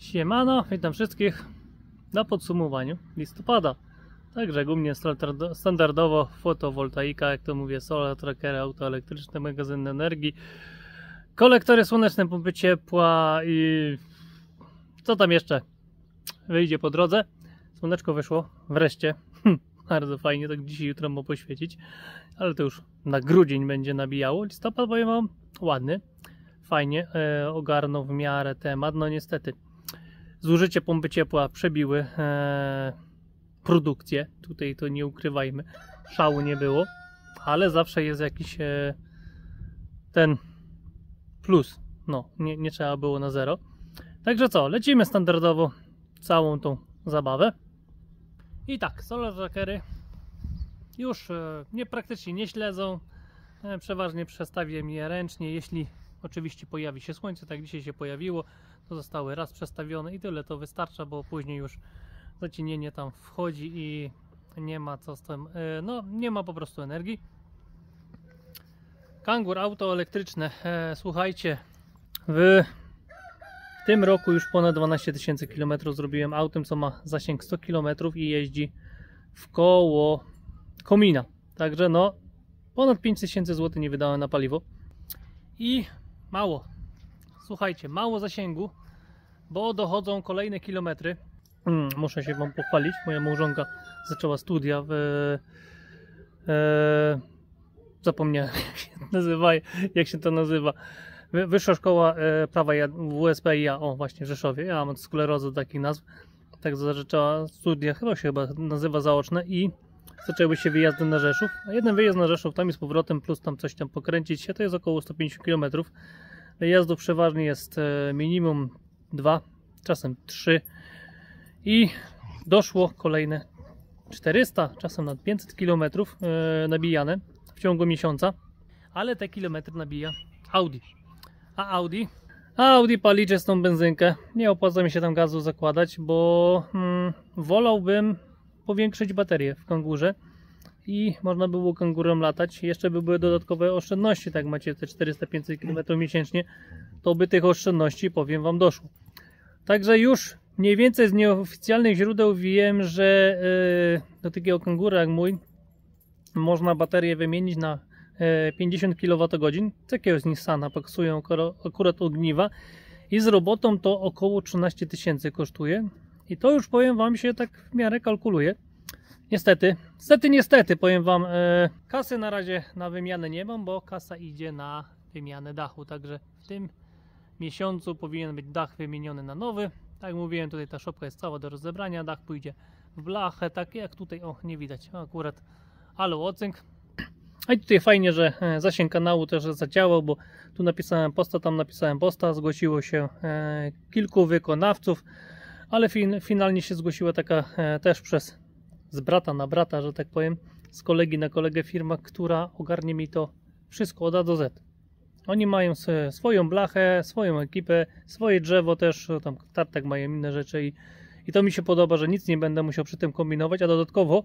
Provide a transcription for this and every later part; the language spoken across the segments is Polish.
Siemano, witam wszystkich na podsumowaniu listopada. Także u mnie standardowo fotowoltaika, jak to mówię, solar trackery, auto elektryczne, magazyn energii, kolektory słoneczne, pompy ciepła i co tam jeszcze wyjdzie po drodze. Słoneczko wyszło, wreszcie. Bardzo fajnie, tak dzisiaj, jutro ma poświecić, ale to już na grudzień będzie nabijało. Listopad, powiem wam, ładny, fajnie ogarnął w miarę temat. No niestety zużycie pompy ciepła przebiły produkcję. Tutaj to nie ukrywajmy, szału nie było, ale zawsze jest jakiś ten plus. No, nie trzeba było na zero. Także co, lecimy standardowo całą tą zabawę. I tak, solar trackery już praktycznie nie śledzą. Przeważnie przestawiam je ręcznie, jeśli oczywiście pojawi się słońce, tak dzisiaj się pojawiło, to zostały raz przestawione i tyle, to wystarcza, bo później już zacienienie tam wchodzi i nie ma co z tym, no nie ma po prostu energii. Kangur auto elektryczne, słuchajcie, w tym roku już ponad 12 000 km zrobiłem autem, co ma zasięg 100 km i jeździ w koło komina. Także no, ponad 5000 zł nie wydałem na paliwo. I mało, słuchajcie, mało zasięgu, bo dochodzą kolejne kilometry. Muszę się wam pochwalić, moja małżonka zaczęła studia zapomniałem jak się to nazywa. Wyższa Szkoła Prawa WSPiA, o właśnie w Rzeszowie, ja mam sklerozę takich nazw, tak zaczęła studia, chyba nazywa zaoczne i zaczęły się wyjazdy na Rzeszów, a jeden wyjazd na Rzeszów tam i z powrotem, plus tam coś tam pokręcić się, to jest około 150 km. Wyjazdów przeważnie jest minimum 2, czasem 3 i doszło kolejne 400, czasem nad 500 km nabijane w ciągu miesiąca, ale te kilometry nabija Audi. A Audi pali czystą benzynkę. Nie opłaca mi się tam gazu zakładać, bo wolałbym powiększyć baterię w kangurze i można by było kangurem latać. Jeszcze by były dodatkowe oszczędności, tak macie te 400-500 km miesięcznie, to by tych oszczędności, powiem wam, doszło. Także już mniej więcej z nieoficjalnych źródeł wiem, że do takiego kangura jak mój można baterię wymienić na 50 kWh, jakiegoś Nissana paksują akurat ogniwa i z robotą to około 13 000 kosztuje i to już, powiem wam, się tak w miarę kalkuluje. Niestety powiem wam, kasy na razie na wymianę nie mam, bo kasa idzie na wymianę dachu, także w tym miesiącu powinien być dach wymieniony na nowy. Tak jak mówiłem, tutaj ta szopka jest cała do rozebrania, dach pójdzie w blachę, tak jak tutaj, o, nie widać akurat, ale ocynk. A i tutaj fajnie, że zasięg kanału też zadziałał, bo tu napisałem posta, tam napisałem posta, zgłosiło się kilku wykonawców, ale finalnie się zgłosiła taka też z brata na brata, że tak powiem, z kolegi na kolegę firma, która ogarnie mi to wszystko od A do Z. Oni mają swoją blachę, swoją ekipę, swoje drzewo też, tam tartak mają inne rzeczy i to mi się podoba, że nic nie będę musiał przy tym kombinować, a dodatkowo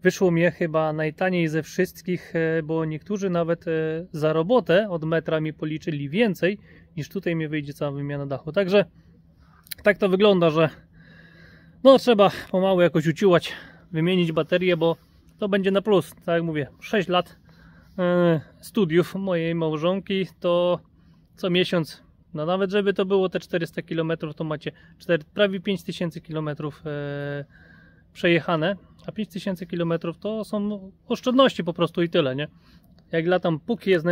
wyszło mnie chyba najtaniej ze wszystkich, bo niektórzy nawet za robotę od metra mi policzyli więcej niż tutaj mi wyjdzie cała wymiana dachu. Także tak to wygląda, że no trzeba pomału jakoś uciułać, wymienić baterię, bo to będzie na plus. Tak jak mówię, 6 lat studiów mojej małżonki, to co miesiąc, no nawet żeby to było te 400 km, to macie prawie 5000 km przejechane, a 5000 km to są oszczędności po prostu i tyle, nie? Jak latam, póki jest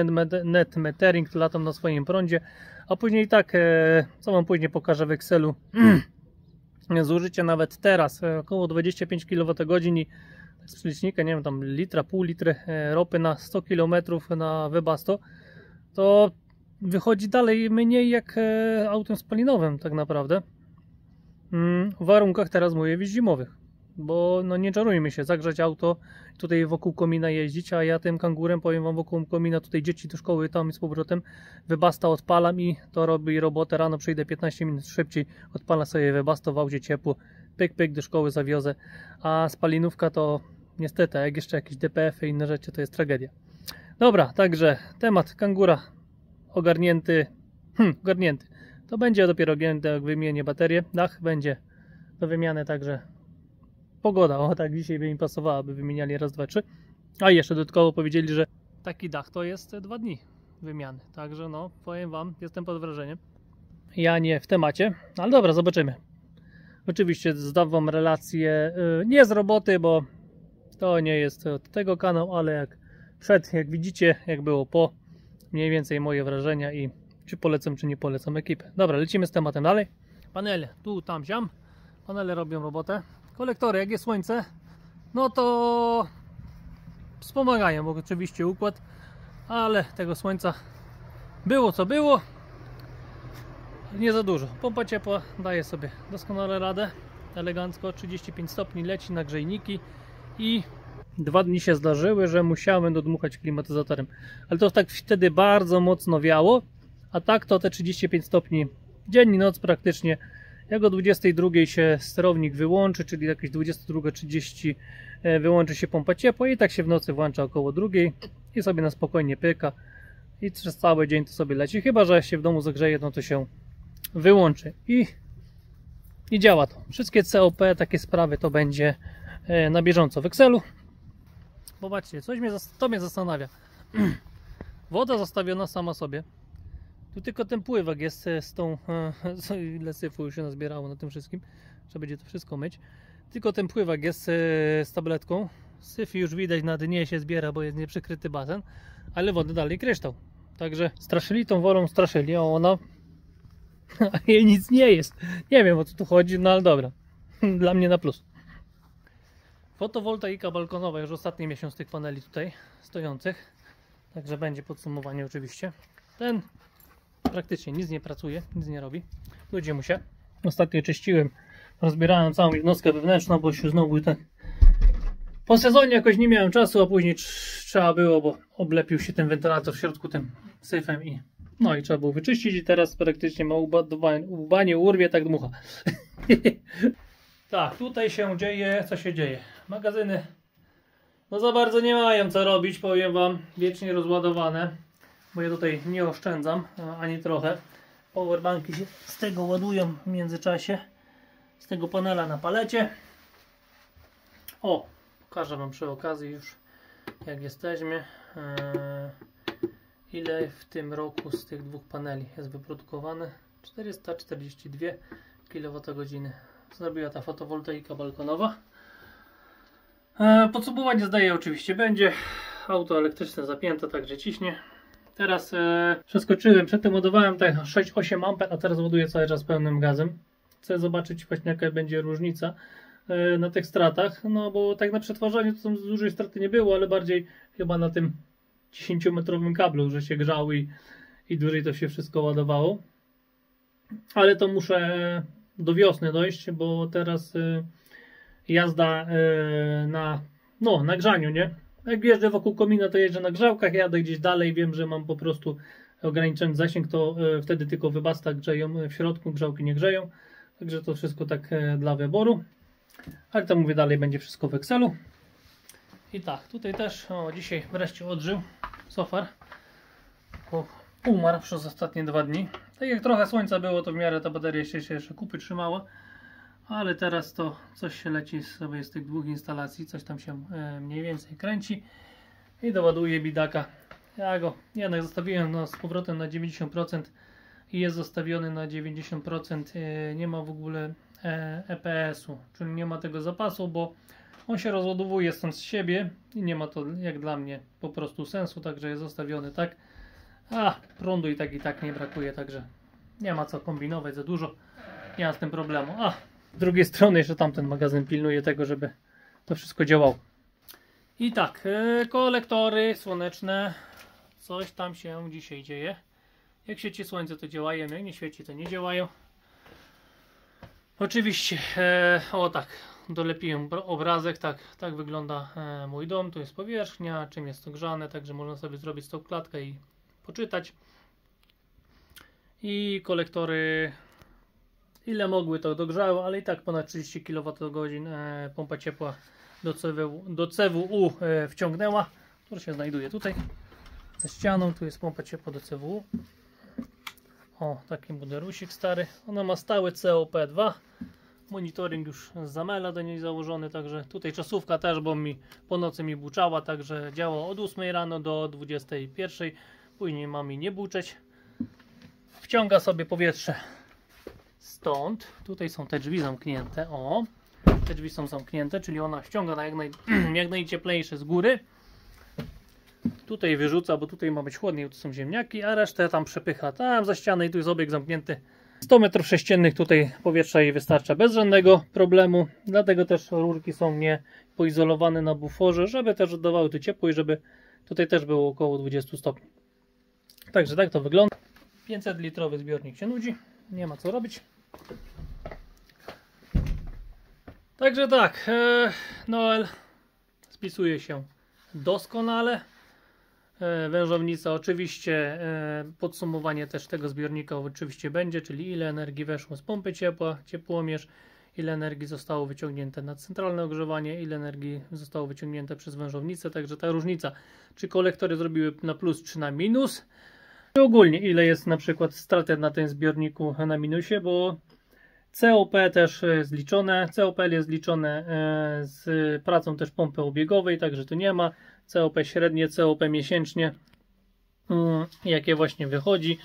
net metering, to latam na swoim prądzie, a później tak, co wam później pokażę w Excelu, zużycie nawet teraz około 25 kWh i z przelicznika, nie wiem, tam litra, pół litry ropy na 100 km na Webasto, to wychodzi dalej mniej jak autem spalinowym tak naprawdę, w warunkach teraz mówię zimowych. Bo no nie czarujmy się, zagrzać auto, tutaj wokół komina jeździć, a ja tym kangurem, powiem wam, wokół komina, tutaj dzieci do szkoły, tam i z powrotem, Webasta odpalam i to robi robotę, rano przyjdę 15 minut szybciej, odpalam sobie Webasta w aucie ciepło, pyk do szkoły zawiozę, a spalinówka to niestety, jak jeszcze jakieś DPF-y i inne rzeczy, to jest tragedia. Dobra, także temat kangura ogarnięty, To będzie dopiero jak wymienię baterię. Dach będzie do wymiany, także pogoda, o tak dzisiaj by mi pasowała, by wymieniali raz, dwa, trzy. A jeszcze dodatkowo powiedzieli, że taki dach to jest 2 dni wymiany. Także no, powiem wam, jestem pod wrażeniem. Ja nie w temacie, ale dobra, zobaczymy. Oczywiście zdam wam relację nie z roboty, bo to nie jest od tego kanał, ale jak przed, jak widzicie, jak było po, mniej więcej moje wrażenia i czy polecam, czy nie polecam ekipę. Dobra, lecimy z tematem dalej. Panele tu, tam, siam. Panele robią robotę. Kolektory, jak jest słońce, no to wspomagają, bo oczywiście układ, ale tego słońca było co było. Nie za dużo. Pompa ciepła daje sobie doskonale radę. Elegancko, 35 stopni, leci na grzejniki i 2 dni się zdarzyły, że musiałem dodmuchać klimatyzatorem. Ale to tak wtedy bardzo mocno wiało, a tak to te 35 stopni dzień i noc praktycznie. Jak o 22 się sterownik wyłączy, czyli jakieś 22:30 wyłączy się pompa ciepła i tak się w nocy włącza około 2 i sobie na spokojnie pyka i przez cały dzień to sobie leci. Chyba że się w domu zagrzeje, no to się wyłączy i działa to. Wszystkie COP, takie sprawy to będzie na bieżąco w Excelu. Popatrzcie, to mnie zastanawia. Woda zostawiona sama sobie. Tu tylko ten pływak jest z tą, ile syfu już się nazbierało na tym wszystkim. Trzeba będzie to wszystko myć. Tylko ten pływak jest z tabletką. Syf już widać na dnie się zbiera, bo jest nieprzykryty basen. Ale wody dalej kryształ. Także straszyli tą wolą, straszyli, a ona a jej nic nie jest. Nie wiem o co tu chodzi, no ale dobra. Dla mnie na plus. Fotowoltaika balkonowa, już ostatni miesiąc tych paneli tutaj stojących. Także będzie podsumowanie oczywiście. Ten praktycznie nic nie pracuje, nic nie robi. Ludzie mu się. Ostatnio czyściłem, rozbierałem całą jednostkę wewnętrzną, bo się znowu tak po sezonie jakoś nie miałem czasu, a później trzeba było, bo oblepił się ten wentylator w środku tym syfem i no i trzeba było wyczyścić i teraz praktycznie ma łbanie urwie, tak dmucha. Tak, tutaj się dzieje, co się dzieje? Magazyny no za bardzo nie mają co robić, powiem wam, wiecznie rozładowane, bo ja tutaj nie oszczędzam ani trochę. Powerbanki się z tego ładują w międzyczasie, z tego panela na palecie. O, pokażę wam przy okazji już, jak jesteśmy, ile w tym roku z tych dwóch paneli jest wyprodukowane. 442 kWh zrobiła ta fotowoltaika balkonowa. Podsumowanie zdaje oczywiście będzie. Auto elektryczne zapięte, także ciśnie. Teraz przeskoczyłem, przedtem ładowałem tak 6-8 A, a teraz ładuję cały czas pełnym gazem. Chcę zobaczyć właśnie jaka będzie różnica na tych stratach, no bo tak na przetwarzaniu to tam dużej straty nie było, ale bardziej chyba na tym 10-metrowym kablu, że się grzało i dłużej to się wszystko ładowało. Ale to muszę do wiosny dojść, bo teraz jazda na grzaniu, nie? Jak jeżdżę wokół komina, to jeżdżę na grzałkach, jadę gdzieś dalej, wiem, że mam po prostu ograniczony zasięg, to wtedy tylko wybasta grzeją w środku, grzałki nie grzeją. Także to wszystko tak dla wyboru. Ale to mówię, dalej będzie wszystko w Excelu. I tak, tutaj też, dzisiaj wreszcie odżył sofar. Umarł przez ostatnie 2 dni. Tak jak trochę słońca było, to w miarę ta bateria się jeszcze kupy trzymała. Ale teraz to coś się leci sobie z tych 2 instalacji, coś tam się mniej więcej kręci. I doładuje bidaka. Ja go jednak zostawiłem z powrotem na 90% i jest zostawiony na 90%. Nie ma w ogóle EPS-u, czyli nie ma tego zapasu, bo on się rozładowuje sam z siebie i nie ma to jak dla mnie po prostu sensu, także jest zostawiony tak. A prądu i tak nie brakuje, także nie ma co kombinować za dużo, nie ma z tym problemu. A z drugiej strony jeszcze tamten magazyn pilnuje tego, żeby to wszystko działało. I tak, kolektory słoneczne, coś tam się dzisiaj dzieje. Jak świeci słońce, to działają, jak nie świeci, to nie działają. Oczywiście, o tak, dolepiłem obrazek, tak wygląda mój dom. Tu jest powierzchnia, czym jest to grzane, także można sobie zrobić tą klatkę i poczytać. I kolektory, ile mogły, to dogrzały, ale i tak ponad 30 kWh pompa ciepła do CWU wciągnęła, która się znajduje tutaj za ścianą. Tu jest pompa ciepła do CWU. O, taki modelusik stary. Ona ma stały COP2. Monitoring już z Zamela do niej założony, także tutaj czasówka też, bo mi po nocy mi buczała, także działa od 8 rano do 21. Później ma mi nie buczeć. Wciąga sobie powietrze stąd. Tutaj są te drzwi zamknięte. O, te drzwi są zamknięte, czyli ona ściąga na jak najcieplejsze z góry. Tutaj wyrzuca, bo tutaj ma być chłodniej, tu są ziemniaki, a resztę tam przepycha tam za ścianę i tu jest obieg zamknięty. 100 m3 tutaj powietrza jej wystarcza bez żadnego problemu, dlatego też rurki są nie poizolowane na buforze, żeby też oddawały tu ciepło i żeby tutaj też było około 20 stopni. Także tak to wygląda. 500 litrowy zbiornik się nudzi, nie ma co robić. Także tak, Noel spisuje się doskonale. Wężownica oczywiście, podsumowanie też tego zbiornika oczywiście będzie, czyli ile energii weszło z pompy ciepła, ciepłomierz, ile energii zostało wyciągnięte na centralne ogrzewanie, ile energii zostało wyciągnięte przez wężownicę, także ta różnica, czy kolektory zrobiły na plus czy na minus, i ogólnie ile jest na przykład straty na tym zbiorniku na minusie, bo COP też zliczone, COP jest zliczone z pracą też pompy obiegowej, także tu nie ma COP średnie, COP miesięcznie, jakie właśnie wychodzi,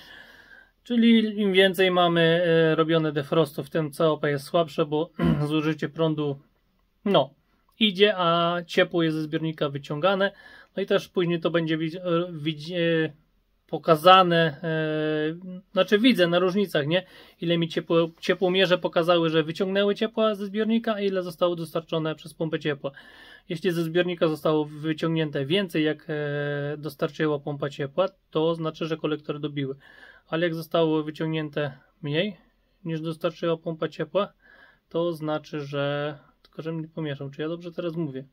czyli im więcej mamy robione defrostów, tym COP jest słabsze, bo zużycie prądu idzie, a ciepło jest ze zbiornika wyciągane, no i też później to będzie pokazane, znaczy widzę na różnicach, nie? Ile mi ciepłomierze pokazały, że wyciągnęły ciepła ze zbiornika, a ile zostało dostarczone przez pompę ciepła. Jeśli ze zbiornika zostało wyciągnięte więcej, jak dostarczyła pompa ciepła, to znaczy, że kolektory dobiły. Ale jak zostało wyciągnięte mniej niż dostarczyła pompa ciepła, to znaczy, że... Tylko, że mnie pomieszał. Czy ja dobrze teraz mówię?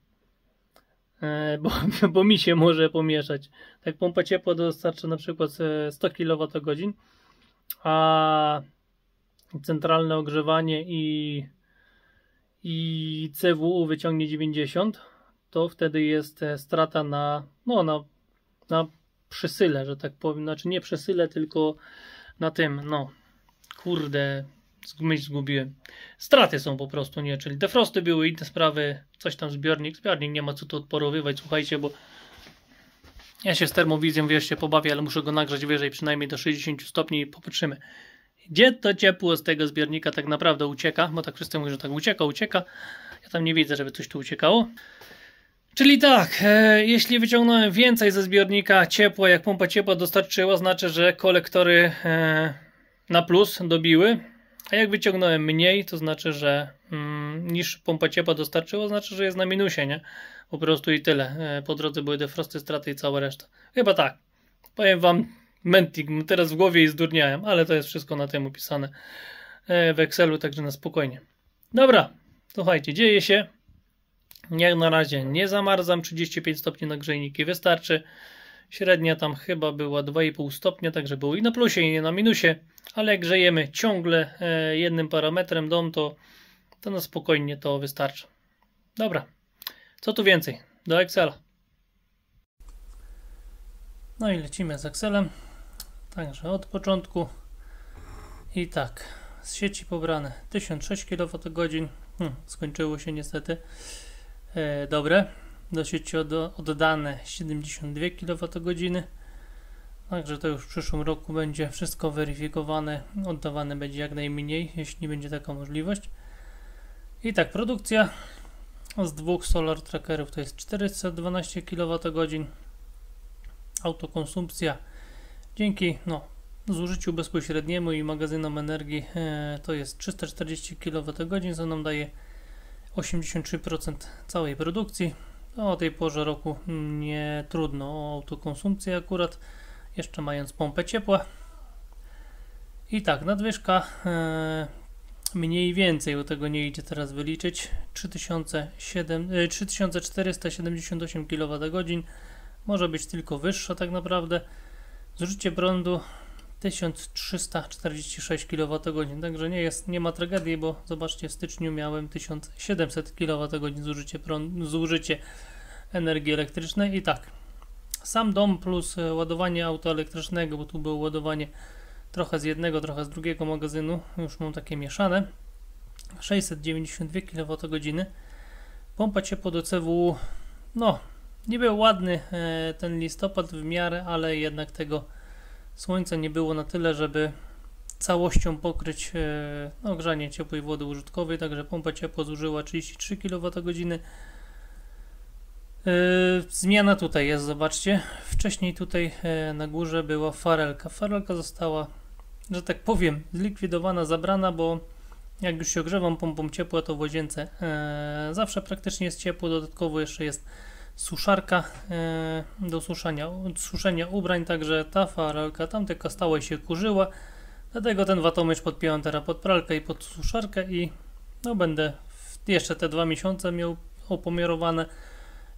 Bo mi się może pomieszać. Tak, pompa ciepła dostarcza na przykład 100 kWh, a centralne ogrzewanie i CWU wyciągnie 90, to wtedy jest strata na przesyle, że tak powiem, znaczy nie przesyle, tylko na tym, kurde, myśl zgubiłem. Straty są po prostu, nie, czyli defrosty były, inne sprawy, coś tam zbiornik nie ma co tu odporowywać, słuchajcie, bo ja się z termowizją, wiesz, się pobawię, ale muszę go nagrzać wyżej, przynajmniej do 60 stopni i popatrzymy, gdzie to ciepło z tego zbiornika tak naprawdę ucieka, bo tak wszyscy mówią, że tak ucieka, ja tam nie widzę, żeby coś tu uciekało. Czyli tak, jeśli wyciągnąłem więcej ze zbiornika ciepła, jak pompa ciepła dostarczyła, znaczy, że kolektory na plus dobiły, a jak wyciągnąłem mniej, to znaczy, że niż pompa ciepła dostarczyła, znaczy, że jest na minusie, nie? Po prostu i tyle. Po drodze były defrosty, straty i cała reszta. Chyba tak. Powiem wam, mentik, teraz w głowie i zdurniałem, ale to jest wszystko na tym opisane w Excelu, także na spokojnie. Dobra, słuchajcie, dzieje się. Jak na razie nie zamarzam, 35 stopni na grzejniki wystarczy. Średnia tam chyba była 2,5 stopnia, także było i na plusie i na minusie, ale jak grzejemy ciągle jednym parametrem dom, to na spokojnie to wystarczy. Dobra, co tu więcej? Do Excela. No i lecimy z Excelem. Także od początku. I tak, z sieci pobrane 1006 kWh. Skończyło się niestety. Dobre. Do sieci oddane 72 kWh. Także to już w przyszłym roku będzie wszystko weryfikowane. Oddawane będzie jak najmniej, jeśli będzie taka możliwość. I tak, produkcja z dwóch solar trackerów to jest 412 kWh. Autokonsumpcja dzięki zużyciu bezpośredniemu i magazynom energii to jest 340 kWh, co nam daje 83% całej produkcji. O tej porze roku nie trudno o autokonsumpcję akurat, jeszcze mając pompę ciepła. I tak, nadwyżka mniej więcej, bo tego nie idzie teraz wyliczyć, 3478 kWh, może być tylko wyższa tak naprawdę. Zużycie prądu 1346 kWh, także nie ma tragedii, bo zobaczcie, w styczniu miałem 1700 kWh zużycie energii elektrycznej. I tak, sam dom plus ładowanie auta elektrycznego, bo tu było ładowanie trochę z jednego, trochę z drugiego magazynu, już mam takie mieszane. 692 kWh. Pompa ciepła do CW, no nie był ładny ten listopad w miarę, ale jednak tego słońca nie było na tyle, żeby całością pokryć grzanie ciepłej wody użytkowej, także pompa ciepła zużyła 33 kWh. Zmiana tutaj jest, zobaczcie, wcześniej tutaj na górze była farelka. Farelka została, że tak powiem, zlikwidowana, zabrana, bo jak już się ogrzewam pompą ciepła, to w łazience zawsze praktycznie jest ciepło, dodatkowo jeszcze jest suszarka do suszenia ubrań, także ta farelka tam tylko stała i się kurzyła, dlatego ten watomierz podpiąłem teraz pod pralkę i pod suszarkę i no będę jeszcze te 2 miesiące miał opomiarowane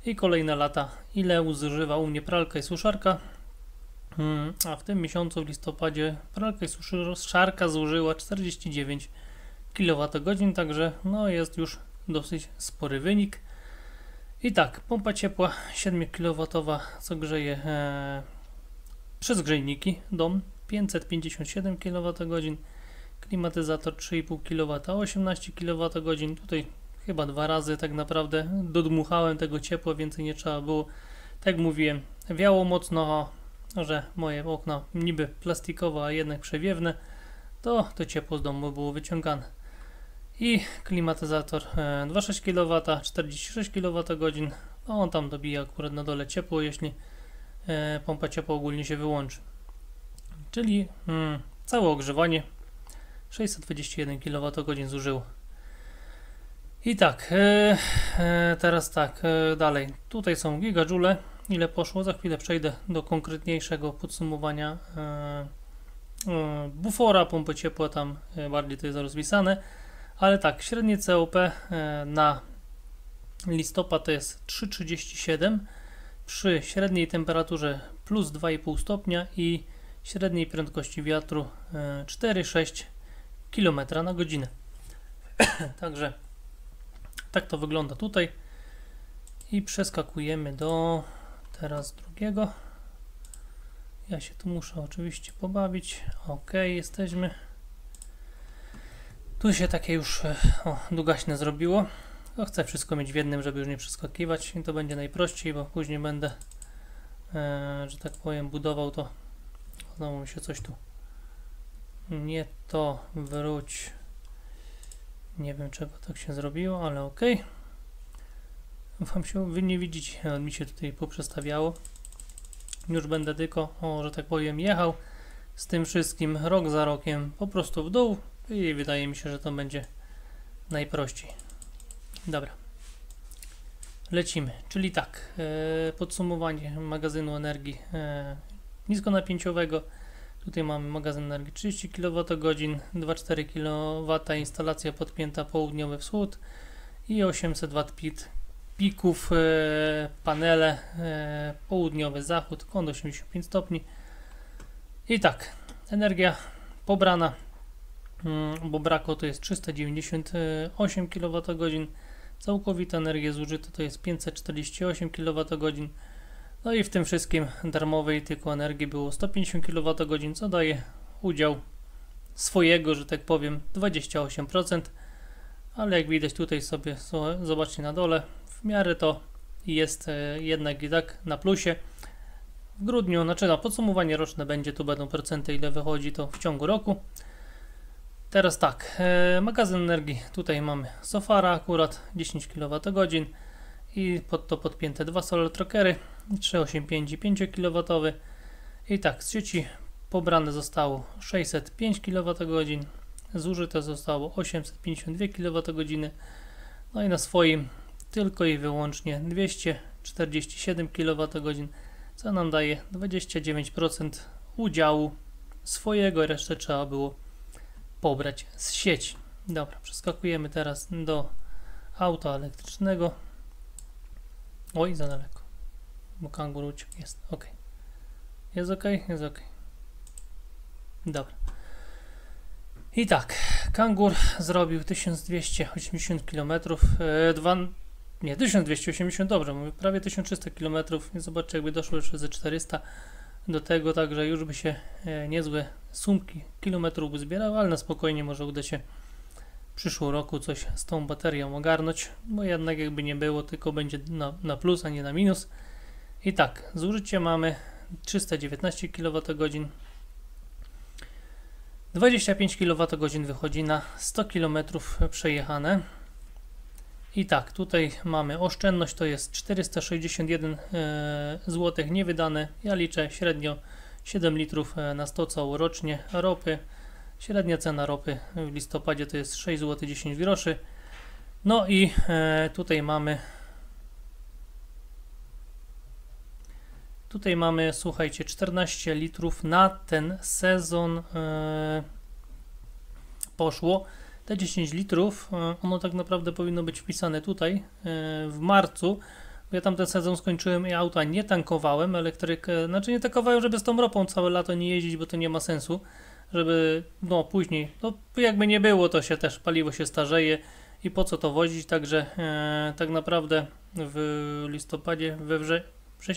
i kolejne lata, ile zużywa u mnie pralka i suszarka, a w tym miesiącu w listopadzie pralka i suszarka zużyła 49 kWh, także no jest już dosyć spory wynik. I tak, pompa ciepła 7 kW, co grzeje przez grzejniki dom 557 kWh, klimatyzator 3,5 kW, 18 kWh, tutaj chyba 2 razy tak naprawdę dodmuchałem tego ciepła, więcej nie trzeba było. Tak jak mówiłem, wiało mocno, że moje okna niby plastikowe, a jednak przewiewne, to ciepło z domu było wyciągane. I klimatyzator 2,6 kW, 46 kWh, on tam dobija akurat na dole ciepło, jeśli pompa ciepła ogólnie się wyłączy. Czyli całe ogrzewanie 621 kWh zużyło. I tak, teraz tak, dalej. Tutaj są gigajoule, ile poszło, za chwilę przejdę do konkretniejszego podsumowania bufora, pompy ciepła, tam bardziej to jest rozpisane. Ale tak, średnie COP na listopad to jest 3,37 przy średniej temperaturze plus 2,5 stopnia i średniej prędkości wiatru 4,6 km na godzinę. Także tak to wygląda tutaj i przeskakujemy do teraz drugiego. Ja się tu muszę oczywiście pobawić. Ok, jesteśmy. Tu się takie już długaśne zrobiło. Chcę wszystko mieć w jednym, żeby już nie przeskakiwać i to będzie najprościej, bo później będę, że tak powiem, budował to. Znowu mi się coś tu nie to wróć. Nie wiem, czego tak się zrobiło, ale ok. Wy nie widzicie, mi się tutaj poprzestawiało. Już będę tylko, że tak powiem, jechał z tym wszystkim rok za rokiem po prostu w dół. I wydaje mi się, że to będzie najprościej. Dobra. Lecimy. Czyli tak, podsumowanie magazynu energii niskonapięciowego. Tutaj mamy magazyn energii 30 kWh, 2,4 kW, instalacja podpięta południowy wschód i 800 W pików, panele południowy zachód, kąt 85 stopni. I tak, energia pobrana, bo brakło to jest 398 kWh, całkowita energia zużyta to jest 548 kWh, no i w tym wszystkim darmowej tylko energii było 150 kWh, co daje udział swojego, że tak powiem, 28%, ale jak widać tutaj sobie, zobaczcie na dole, w miarę to jest jednak i tak na plusie. W grudniu, znaczy na podsumowanie roczne będzie, tu będą procenty, ile wychodzi to w ciągu roku. Teraz tak, magazyn energii, tutaj mamy Sofara akurat 10 kWh i pod to podpięte dwa solar trackery 385 i 5 kW. I tak, z sieci pobrane zostało 605 kWh, zużyte zostało 852 kWh, no i na swoim tylko i wyłącznie 247 kWh, co nam daje 29% udziału swojego, resztę trzeba było pobrać z sieci. Dobra, przeskakujemy teraz do auta elektrycznego. Oj, za daleko, bo kangur uciekł. Jest ok. Jest ok? Jest ok. Dobra. I tak, kangur zrobił 1280 km, 1280, dobrze, mówię, prawie 1300 km i zobaczcie, jakby doszło jeszcze ze 400, do tego, także już by się niezłe sumki kilometrów by zbierały, ale na spokojnie może uda się w przyszłym roku coś z tą baterią ogarnąć, bo jednak jakby nie było, tylko będzie na plus, a nie na minus. I tak, zużycie mamy 319 kWh, 25 kWh wychodzi na 100 km przejechane. I tak, tutaj mamy oszczędność, to jest 461 zł niewydane. Ja liczę średnio 7 litrów na 100 całorocznie ropy. Średnia cena ropy w listopadzie to jest 6 zł 10 groszy. No i tutaj mamy, słuchajcie, 14 litrów na ten sezon poszło. Te 10 litrów, ono tak naprawdę powinno być wpisane tutaj w marcu, bo ja tam ten sezon skończyłem i auta nie tankowałem, elektrykę, znaczy nie tankowałem, żeby z tą ropą całe lato nie jeździć, bo to nie ma sensu, żeby no później, no jakby nie było, to się też paliwo się starzeje i po co to wozić, także tak naprawdę w listopadzie,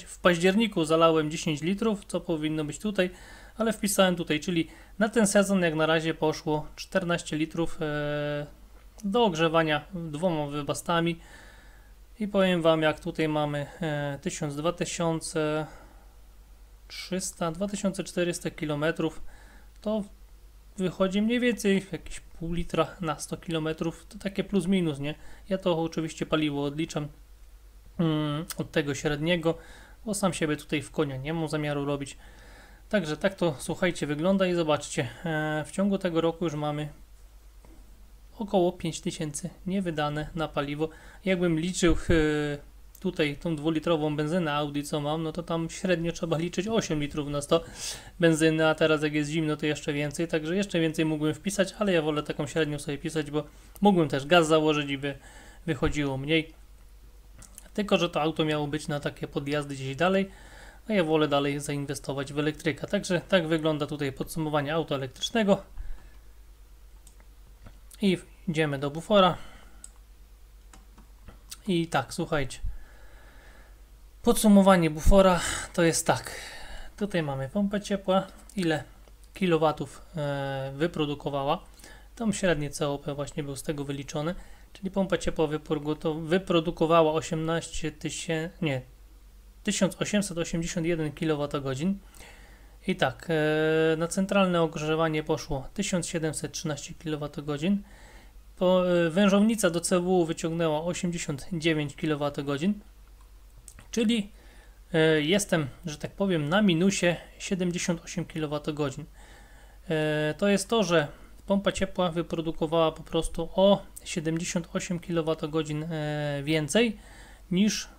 w październiku zalałem 10 litrów, co powinno być tutaj, ale wpisałem tutaj, czyli na ten sezon jak na razie poszło 14 litrów do ogrzewania dwoma wybastami i powiem Wam, jak tutaj mamy 1000, 2300, 2400 km, to wychodzi mniej więcej jakieś pół litra na 100 km, to takie plus minus, nie? Ja to oczywiście paliwo odliczam od tego średniego, bo sam siebie tutaj w konia nie mam zamiaru robić. Także tak to, słuchajcie, wygląda i zobaczcie, w ciągu tego roku już mamy około 5000 niewydane na paliwo. Jakbym liczył tutaj tą 2-litrową benzynę Audi, co mam, no to tam średnio trzeba liczyć 8 litrów na 100 benzyny, a teraz jak jest zimno, to jeszcze więcej, także jeszcze więcej mógłbym wpisać, ale ja wolę taką średnią sobie pisać, bo mógłbym też gaz założyć i by wychodziło mniej. Tylko że to auto miało być na takie podjazdy gdzieś dalej, a ja wolę dalej zainwestować w elektryka. Także tak wygląda tutaj podsumowanie auta elektrycznego. I idziemy do bufora. I tak, słuchajcie. Podsumowanie bufora to jest tak. Tutaj mamy pompę ciepła. Ile kilowatów wyprodukowała. Tam średni COP właśnie był z tego wyliczony. Czyli pompa ciepła wyprodukowała 1881 kWh. I tak, na centralne ogrzewanie poszło 1713 kWh. Wężownica do CW wyciągnęła 89 kWh. Czyli jestem, że tak powiem, na minusie 78 kWh. To jest to, że pompa ciepła wyprodukowała po prostu o 78 kWh więcej niż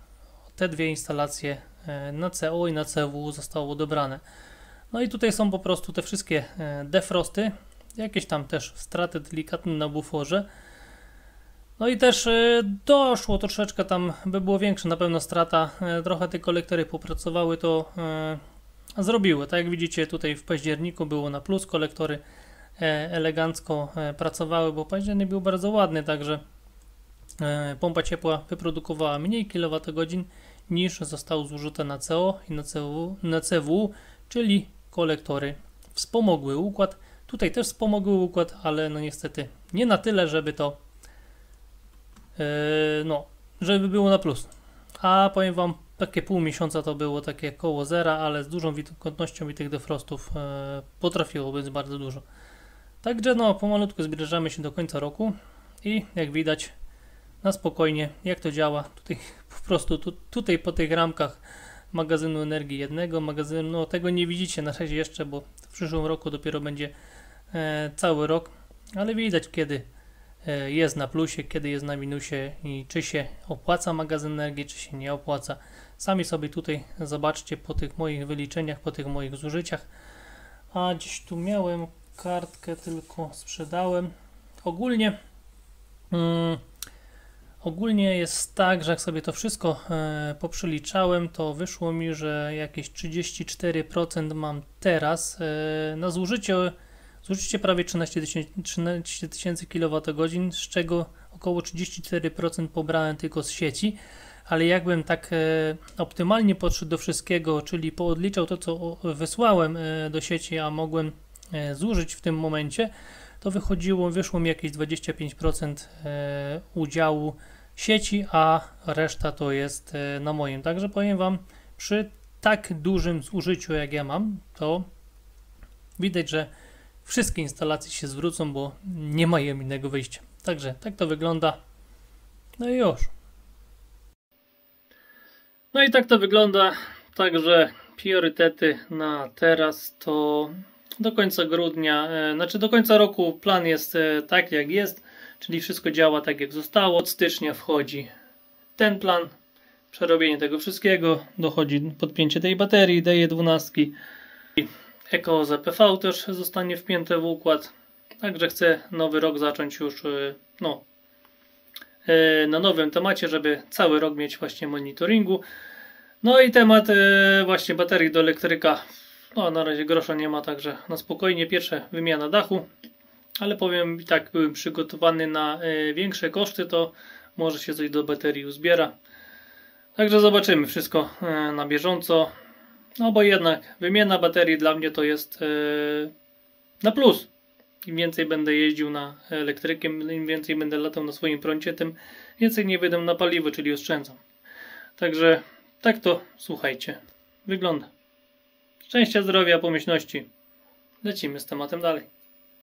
te dwie instalacje na CO i na CW zostało dobrane. No i tutaj są po prostu te wszystkie defrosty, jakieś tam też straty delikatne na buforze. No i też doszło troszeczkę, tam by było większe na pewno strata, trochę te kolektory popracowały, to zrobiły. Tak jak widzicie, tutaj w październiku było na plus, kolektory elegancko pracowały, bo październik był bardzo ładny, także pompa ciepła wyprodukowała mniej kWh niż zostało zużyte na CO i na CW, czyli kolektory wspomogły układ. Tutaj też wspomogły układ, ale no niestety nie na tyle, żeby to żeby było na plus. A powiem Wam, takie pół miesiąca to było takie koło zera, ale z dużą wilgotnością i tych defrostów potrafiło być bardzo dużo. Także no, pomalutku zbliżamy się do końca roku i jak widać na spokojnie, jak to działa, tutaj po prostu tutaj po tych ramkach magazynu energii jednego, magazynu, no tego nie widzicie na razie jeszcze, bo w przyszłym roku dopiero będzie cały rok, ale widać kiedy jest na plusie, kiedy jest na minusie i czy się opłaca magazyn energii, czy się nie opłaca. Sami sobie tutaj zobaczcie po tych moich wyliczeniach, po tych moich zużyciach. A gdzieś tu miałem kartkę, tylko sprzedałem. Ogólnie jest tak, że jak sobie to wszystko poprzeliczałem, to wyszło mi, że jakieś 34% mam teraz na zużycie prawie 13 tysięcy kWh, z czego około 34% pobrałem tylko z sieci. ale jakbym tak optymalnie podszedł do wszystkiego, czyli poodliczał to, co wysłałem do sieci, a mogłem zużyć w tym momencie, to wyszło mi jakieś 25% udziału sieci, a reszta to jest na moim. Także powiem Wam, przy tak dużym zużyciu jak ja mam, to widać, że wszystkie instalacje się zwrócą, bo nie mają innego wyjścia. Także tak to wygląda. No i już. No i tak to wygląda. Także priorytety na teraz to do końca grudnia, znaczy do końca roku plan jest tak jak jest, czyli wszystko działa tak jak zostało. Od stycznia wchodzi ten plan, przerobienie tego wszystkiego, dochodzi podpięcie tej baterii DJ12. EcoOZ PV też zostanie wpięte w układ. Także chcę nowy rok zacząć już na nowym temacie, żeby cały rok mieć właśnie monitoringu. No i temat właśnie baterii do elektryka. No na razie grosza nie ma, także na spokojnie. Pierwsze wymiana dachu. Ale powiem i tak, byłem przygotowany na większe koszty, to może się coś do baterii uzbiera. Także zobaczymy wszystko na bieżąco. No bo jednak wymiana baterii dla mnie to jest na plus. Im więcej będę jeździł na elektrykiem, im więcej będę latał na swoim prącie, tym więcej nie wydam na paliwo, czyli oszczędzam. Także tak to, słuchajcie, wygląda. Szczęścia, zdrowia, pomyślności. Lecimy z tematem dalej.